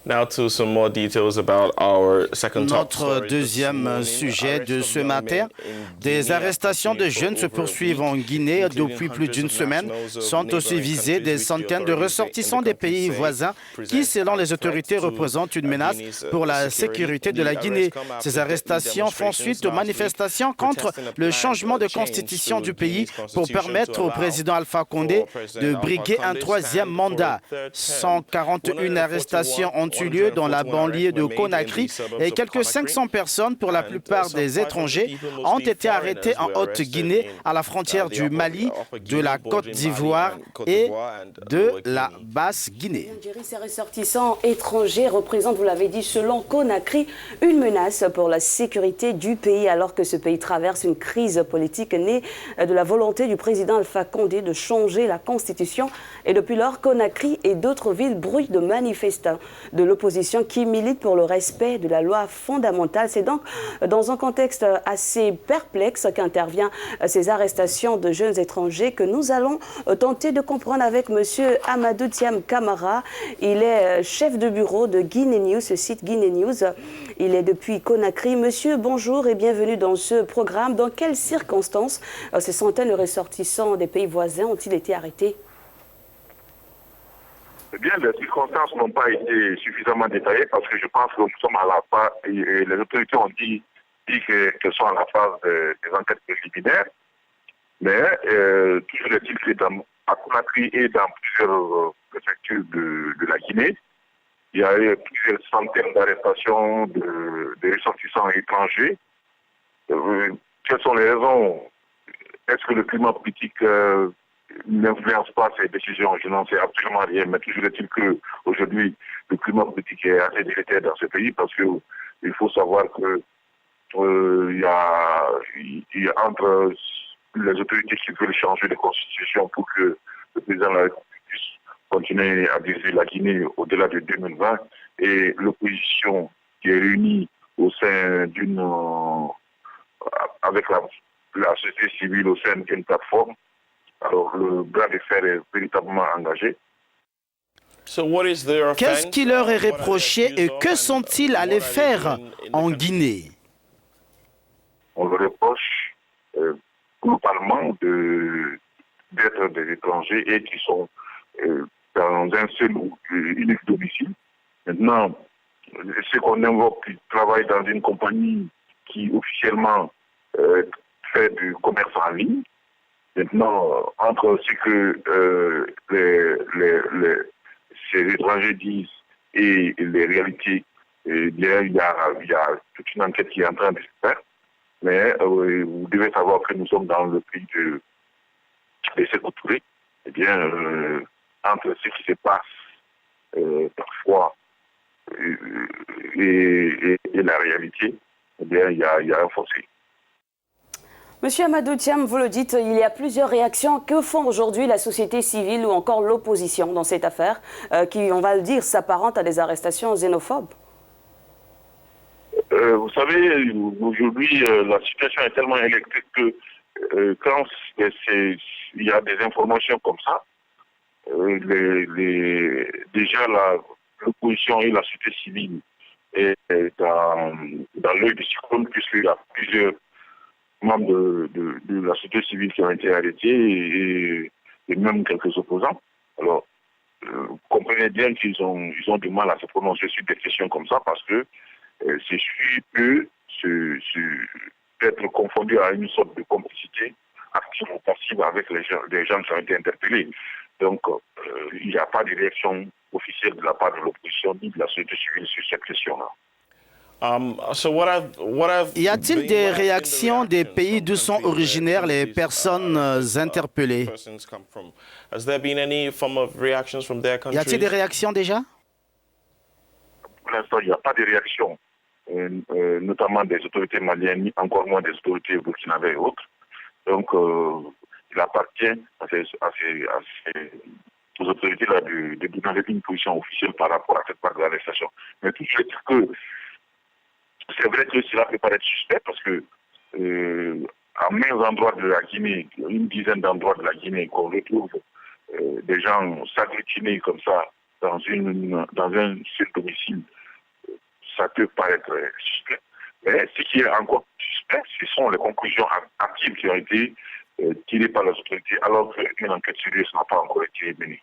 Notre deuxième sujet de ce matin, des arrestations de jeunes se poursuivent en Guinée depuis plus d'une semaine. Sont aussi visés des centaines de ressortissants des pays voisins qui, selon les autorités, représentent une menace pour la sécurité de la Guinée. Ces arrestations font suite aux manifestations contre le changement de constitution du pays pour permettre au président Alpha Condé de briguer un troisième mandat. 141 arrestations ont eu lieu dans la banlieue de Conakry et quelques 500 personnes, pour la plupart des étrangers, ont été arrêtées en Haute-Guinée à la frontière du Mali, de la Côte d'Ivoire et de la Basse-Guinée. Ces ressortissants étrangers représentent, vous l'avez dit, selon Conakry, une menace pour la sécurité du pays alors que ce pays traverse une crise politique née de la volonté du président Alpha Condé de changer la constitution. Et depuis lors, Conakry et d'autres villes bruissent de manifestants de l'opposition qui militent pour le respect de la loi fondamentale. C'est donc dans un contexte assez perplexe qu'interviennent ces arrestations de jeunes étrangers que nous allons tenter de comprendre avec M. Amadou Thiam Camara. Il est chef de bureau de Guinée News, ce site Guinée News. Il est depuis Conakry. Monsieur, bonjour et bienvenue dans ce programme. Dans quelles circonstances ces centaines de ressortissants des pays voisins ont-ils été arrêtés? Eh bien, les circonstances n'ont pas été suffisamment détaillées parce que je pense que nous sommes à la phase, et les autorités ont dit qu'elles sont à la phase des enquêtes préliminaires. Mais toujours est-il que à Conakry et dans plusieurs préfectures de la Guinée, il y a eu plusieurs centaines d'arrestations de ressortissants étrangers. Quelles sont les raisons? Est-ce que le climat politique n'influence pas ces décisions? Je n'en sais absolument rien, mais toujours est-il qu'aujourd'hui, le climat politique est assez délétère dans ce pays parce qu'il faut savoir que il y a entre les autorités qui veulent changer de constitution pour que le président de la République puisse continuer à diriger la Guinée au-delà de 2020 et l'opposition qui est réunie au sein avec la société civile au sein d'une plateforme. Alors, le bras de fer est véritablement engagé. Qu'est-ce qui leur est reproché et que sont-ils allés faire en Guinée? On leur reproche globalement d'être des étrangers et qui sont dans un seul ou unique domicile. Maintenant, ce qu'on invoque, qui travaillent dans une compagnie qui officiellement fait du commerce en ligne. Maintenant, entre ce que ces étrangers disent et les réalités, il y a toute une enquête qui est en train de se faire. Mais vous devez savoir que nous sommes dans le pays de Sékou Touré. Eh bien, entre ce qui se passe parfois et la réalité, eh bien, il y a un fossé. Monsieur Amadou Thiam, vous le dites, il y a plusieurs réactions. Que font aujourd'hui la société civile ou encore l'opposition dans cette affaire qui, on va le dire, s'apparente à des arrestations xénophobes? Vous savez, aujourd'hui, la situation est tellement électrique que quand il y a des informations comme ça, déjà l'opposition et la société civile est dans l'œil du cyclone puisqu'il y a plusieurs membres de la société civile qui ont été arrêtés et même quelques opposants. Alors, comprenez bien qu'ils ont du mal à se prononcer sur des questions comme ça parce que c'est sûr que être confondu à une sorte de complicité active ou passive avec les gens qui ont été interpellés. Donc, il n'y a pas de réaction officielle de la part de l'opposition ni de la société civile sur cette question-là. Y a-t-il des réactions des pays d'où sont originaires les personnes interpellées? Y a-t-il des réactions déjà? Pour l'instant, il n'y a pas de réaction, notamment des autorités maliennes, encore moins des autorités burkinabées et autres. Donc, il appartient aux autorités-là de donner une position officielle par rapport à cette part de l'arrestation. Mais tout de suite que c'est vrai que cela peut paraître suspect parce que à maints endroits de la Guinée, une dizaine d'endroits de la Guinée, qu'on retrouve des gens s'agglutiner comme ça dans un seul domicile, ça peut paraître suspect. Mais ce qui est encore suspect, ce sont les conclusions actives qui ont été tirées par les autorités alors qu'une enquête sérieuse n'a pas encore été menée.